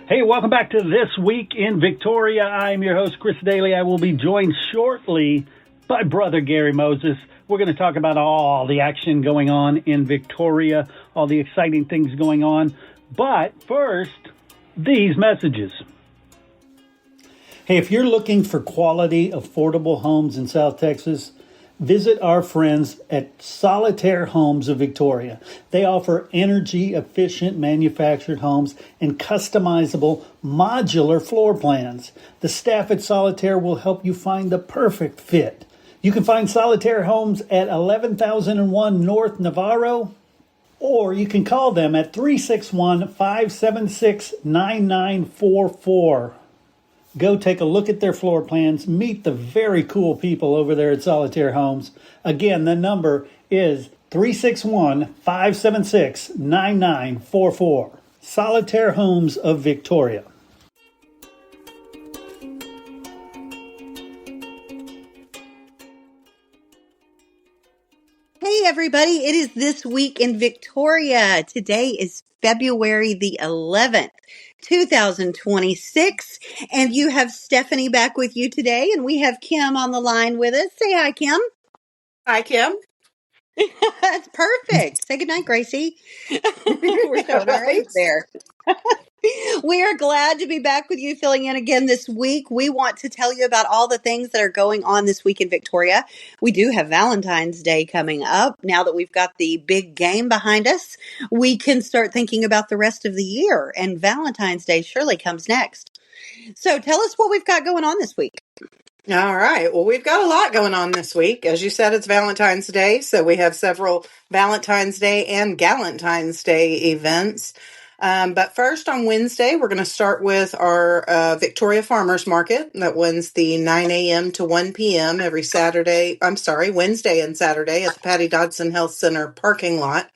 Hey, welcome back to This Week in Victoria. I'm your host, Chris Daly. I will be joined shortly by Brother Gary Moses. We're going to talk about all the action going on in Victoria, all the exciting things going on. But first, these messages. Hey, if you're looking for quality, affordable homes in South Texas, visit our friends at Solitaire Homes of Victoria. They offer energy-efficient manufactured homes and customizable modular floor plans. The staff at Solitaire will help you find the perfect fit. You can find Solitaire Homes at 11,001 North Navarro, or you can call them at 361-576-9944. Go take a look at their floor plans. Meet the very cool people over there at Solitaire Homes. Again, the number is 361-576-9944. Solitaire Homes of Victoria. Hey, everybody. It is This Week in Victoria. Today is February the 11th. 2026, and you have Stephanie back with you today, and we have Kim on the line with us. Say hi, Kim. Hi, Kim. That's perfect. Say goodnight, Gracie. We're showing our age there. We are glad to be back with you, filling in again this week. We want to tell you about all the things that are going on this week in Victoria. We do have Valentine's Day coming up. Now that we've got the big game behind us, we can start thinking about the rest of the year, and Valentine's Day surely comes next. So tell us what we've got going on this week. All right. Well, we've got a lot going on this week. As you said, it's Valentine's Day, so we have several Valentine's Day and Galentine's Day events. But first, on Wednesday, we're going to start with our Victoria Farmers Market that runs the 9 a.m. to 1 p.m. every Wednesday and Saturday at the Patty Dodson Health Center parking lot.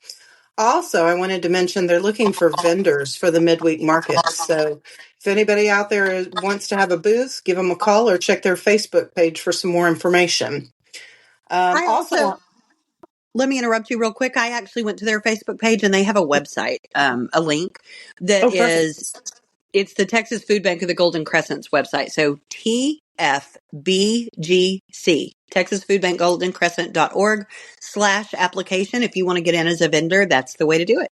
Also, I wanted to mention they're looking for vendors for the midweek market. So if anybody out there wants to have a booth, give them a call or check their Facebook page for some more information. Let me interrupt you real quick. I actually went to their Facebook page and they have a website, a link that it's the Texas Food Bank of the Golden Crescent's website. So TFBGC, Texas Food Bank Golden Crescent.org/application. If you want to get in as a vendor, that's the way to do it.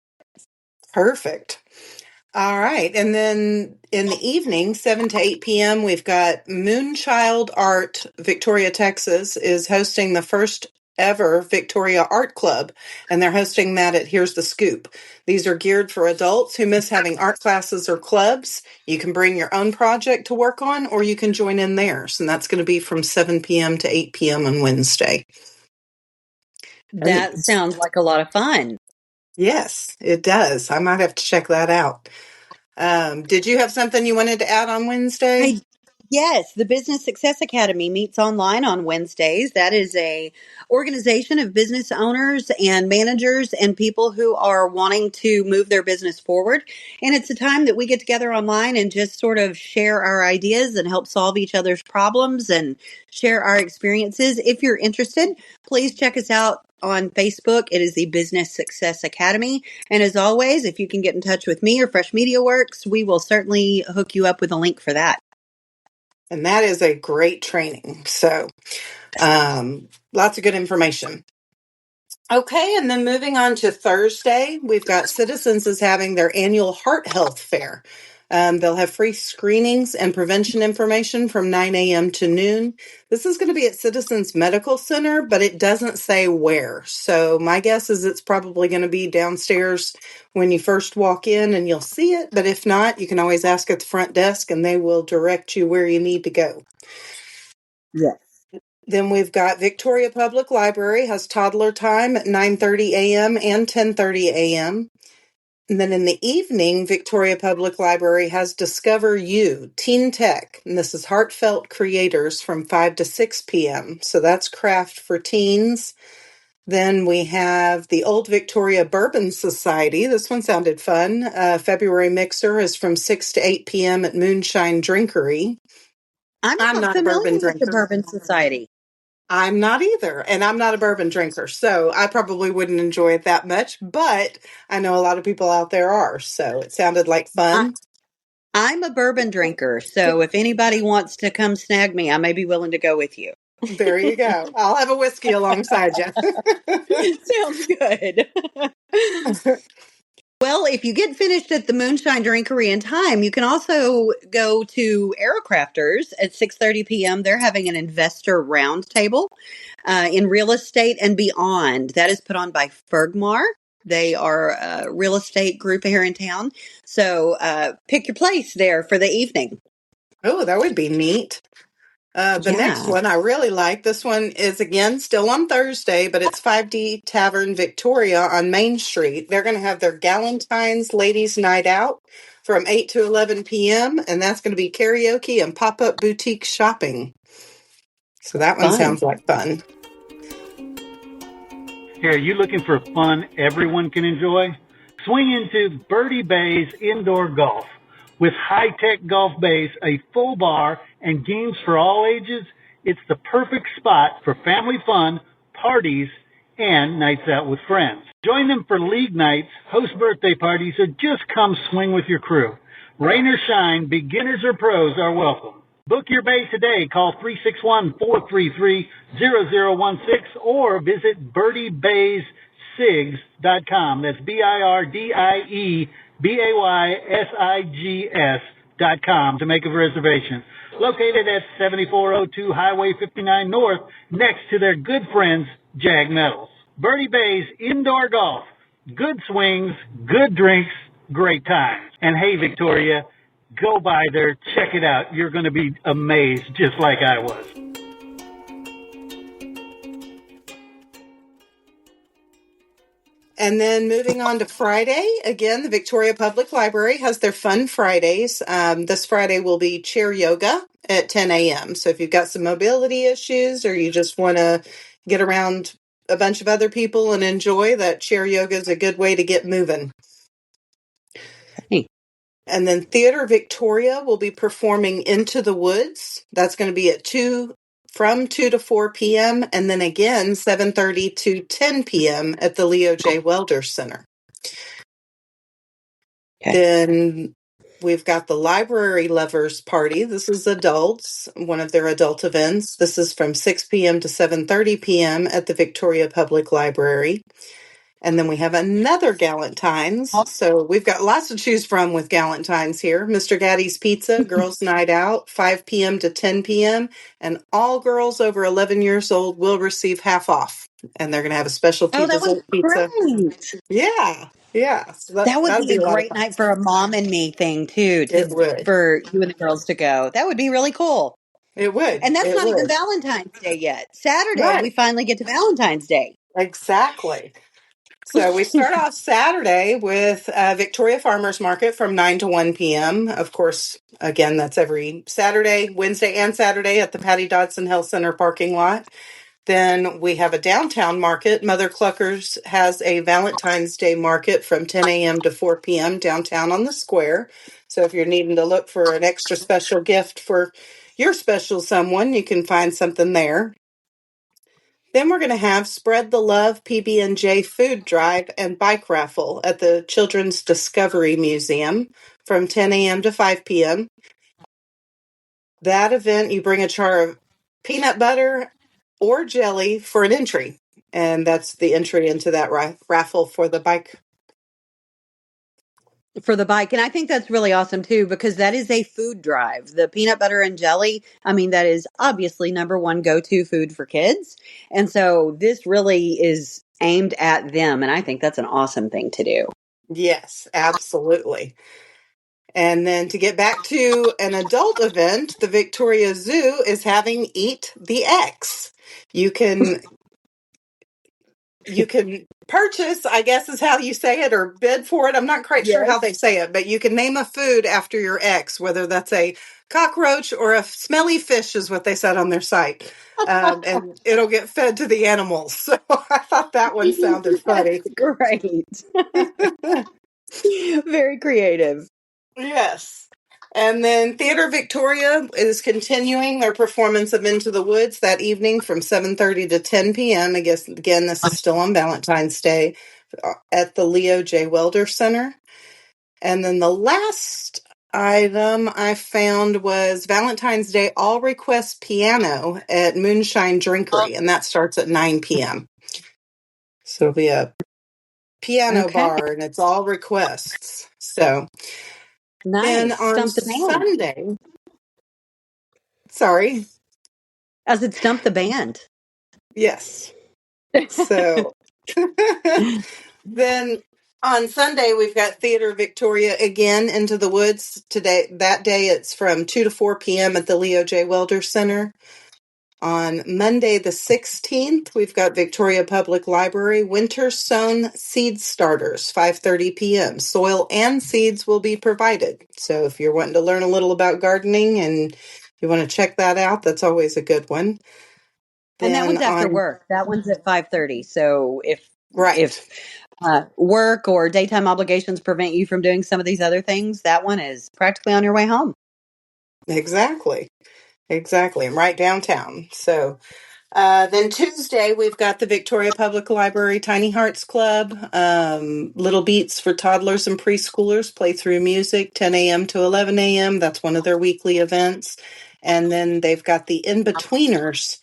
Perfect. All right. And then in the evening, 7 to 8 p.m., we've got Moonchild Art, Victoria, Texas, is hosting the first ever Victoria Art Club, and they're hosting that at Here's the Scoop. These are geared for adults who miss having art classes or clubs. You can bring your own project to work on, or you can join in theirs, and that's going to be from 7 p.m. to 8 p.m. on Wednesday. That sounds like a lot of fun. Yes, it does. I might have to check that out. Did you have something you wanted to add on Wednesday? Yes, the Business Success Academy meets online on Wednesdays. That is a organization of business owners and managers and people who are wanting to move their business forward. And it's a time that we get together online and just sort of share our ideas and help solve each other's problems and share our experiences. If you're interested, please check us out on Facebook. It is the Business Success Academy. And as always, if you can get in touch with me or Fresh Media Works, we will certainly hook you up with a link for that. And that is a great training. So lots of good information. Okay, and then moving on to Thursday, we've got Citizens is having their annual Heart Health Fair. They'll have free screenings and prevention information from 9 a.m. to noon. This is going to be at Citizens Medical Center, but it doesn't say where. So my guess is it's probably going to be downstairs when you first walk in and you'll see it. But if not, you can always ask at the front desk and they will direct you where you need to go. Yes. Then we've got Victoria Public Library has toddler time at 9:30 a.m. and 10:30 a.m. And then in the evening, Victoria Public Library has Discover You, Teen Tech. And this is Heartfelt Creators from 5 to 6 p.m. So that's craft for teens. Then we have the Old Victoria Bourbon Society. This one sounded fun. February Mixer is from 6 to 8 p.m. at Moonshine Drinkery. I'm not familiar with the Bourbon Society. I'm not either, and I'm not a bourbon drinker, so I probably wouldn't enjoy it that much, but I know a lot of people out there are, so it sounded like fun. I'm a bourbon drinker, so if anybody wants to come snag me, I may be willing to go with you. There you go. I'll have a whiskey alongside you. Sounds good. Well, if you get finished at the Moonshine Drinkery in time, you can also go to Aerocrafters at 6:30 p.m. They're having an investor roundtable in real estate and beyond. That is put on by Fergmar. They are a real estate group here in town. So pick your place there for the evening. Oh, that would be neat. The next Yeah. one I really like. This one is again still on Thursday, but it's 5D Tavern Victoria on Main Street. They're going to have their Galentine's Ladies Night Out from 8 to 11 p.m., and that's going to be karaoke and pop up boutique shopping. So that one Fun. sounds like fun. Hey, are you looking for fun everyone can enjoy? Swing into Birdie Bay's Indoor Golf. With high-tech golf bays, a full bar, and games for all ages, it's the perfect spot for family fun, parties, and nights out with friends. Join them for league nights, host birthday parties, or just come swing with your crew. Rain or shine, beginners or pros are welcome. Book your bay today. Call 361-433-0016 or visit birdiebayscigs.com. That's BIRDIEBAYSIGS.com to make a reservation. Located at 7402 Highway 59 North, next to their good friends, Jag Metals. Birdie Bay's Indoor Golf. Good swings, good drinks, great times. And hey, Victoria, go by there, check it out. You're going to be amazed, just like I was. And then moving on to Friday, again, the Victoria Public Library has their Fun Fridays. This Friday will be chair yoga at 10 a.m. So if you've got some mobility issues or you just want to get around a bunch of other people and enjoy, that chair yoga is a good way to get moving. Hey. And then Theater Victoria will be performing Into the Woods. That's going to be at from 2 to 4 p.m. and then again 7:30 to 10 p.m. at the Leo J. Welder Center. Okay. Then we've got the Library Lovers Party. This is adults, one of their adult events. This is from 6 p.m. to 7:30 p.m. at the Victoria Public Library. And then we have another Galentine's. So we've got lots to choose from with Galentine's here. Mr. Gaddy's Pizza, Girls Night Out, 5 p.m. to 10 p.m. And all girls over 11 years old will receive half off. And they're going to have a specialty dessert pizza. Great. Yeah. Yeah. So That would be a lot great night for a mom and me thing, too, It would. for you and the girls to go. That would be really cool. It would. And that's It not even would. Valentine's Day yet. Saturday, Right. we finally get to Valentine's Day. Exactly. So we start off Saturday with Victoria Farmers Market from 9 to 1 p.m. Of course, again, that's every Saturday, Wednesday, and Saturday at the Patty Dodson Health Center parking lot. Then we have a downtown market. Mother Cluckers has a Valentine's Day market from 10 a.m. to 4 p.m. downtown on the square. So if you're needing to look for an extra special gift for your special someone, you can find something there. Then we're going to have Spread the Love PB&J food drive and bike raffle at the Children's Discovery Museum from 10 a.m. to 5 p.m. That event, you bring a jar of peanut butter or jelly for an entry. And that's the entry into that raffle for the bike. For the bike. And I think that's really awesome too, because that is a food drive. The peanut butter and jelly, I mean, that is obviously number one go-to food for kids. And so this really is aimed at them. And I think that's an awesome thing to do. Yes, absolutely. And then to get back to an adult event, the Victoria Zoo is having Eat the X. You can purchase, I guess is how you say it, or bid for it. I'm not quite sure how they say it, but you can name a food after your ex, whether that's a cockroach or a smelly fish is what they said on their site. And it'll get fed to the animals. So I thought that one sounded funny. That's great. Very creative. Yes. And then Theater Victoria is continuing their performance of Into the Woods that evening from 7:30 to 10 p.m. I guess, again, this is still on Valentine's Day at the Leo J. Welder Center. And then the last item I found was Valentine's Day All Request Piano at Moonshine Drinkery, and that starts at 9 p.m. So it'll be a piano Okay. bar, and it's all requests. So then Nice. on Stump the band. Sunday, sorry, As it stump the band. yes. So then on Sunday, we've got Theater Victoria again, Into the Woods. Today, that day, it's from 2 to 4 p.m. at the Leo J. Welder Center. On Monday, the 16th, we've got Victoria Public Library Winter Sown Seed Starters, 5:30 p.m. Soil and seeds will be provided. So if you're wanting to learn a little about gardening and you want to check that out, that's always a good one. And that Then one's after on, work. That one's at 5:30. So if right, if work or daytime obligations prevent you from doing some of these other things, that one is practically on your way home. exactly. Exactly. I'm right downtown. So then Tuesday, we've got the Victoria Public Library Tiny Hearts Club, Little Beats for toddlers and preschoolers, play through music, 10 a.m. to 11 a.m. That's one of their weekly events. And then they've got the In-Betweeners,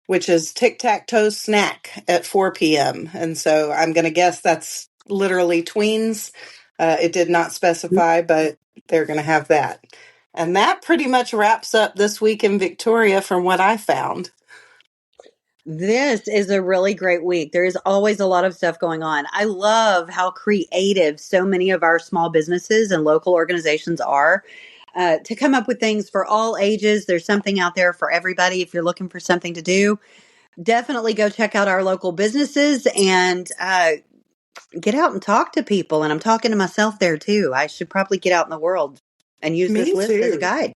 which is tic-tac-toe snack at 4 p.m. And so I'm going to guess that's literally tweens. It did not specify, but they're going to have that. And that pretty much wraps up this week in Victoria from what I found. This is a really great week. There is always a lot of stuff going on. I love how creative so many of our small businesses and local organizations are to come up with things for all ages. There's something out there for everybody. If you're looking for something to do, definitely go check out our local businesses and get out and talk to people. And I'm talking to myself there too. I should probably get out in the world and use this Me list as a too. guide.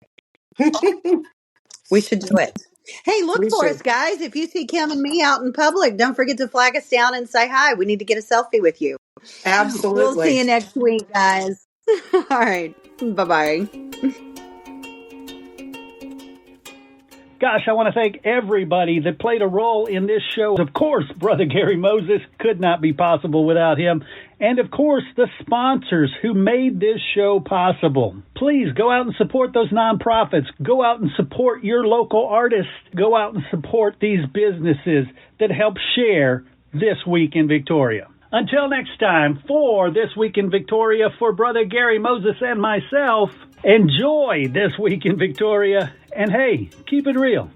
We should do it. Hey, look We for us, should. guys. If you see Kim and me out in public, don't forget to flag us down and say hi. We need to get a selfie with you. We'll see Absolutely. you next week, guys. All right. Bye bye. Gosh, I want to thank everybody that played a role in this show. Of course, Brother Gary Moses could not be possible without him. And of course, the sponsors who made this show possible. Please go out and support those nonprofits. Go out and support your local artists. Go out and support these businesses that help share This Week in Victoria. Until next time, for This Week in Victoria, for Brother Gary Moses and myself, enjoy This Week in Victoria. And hey, keep it real.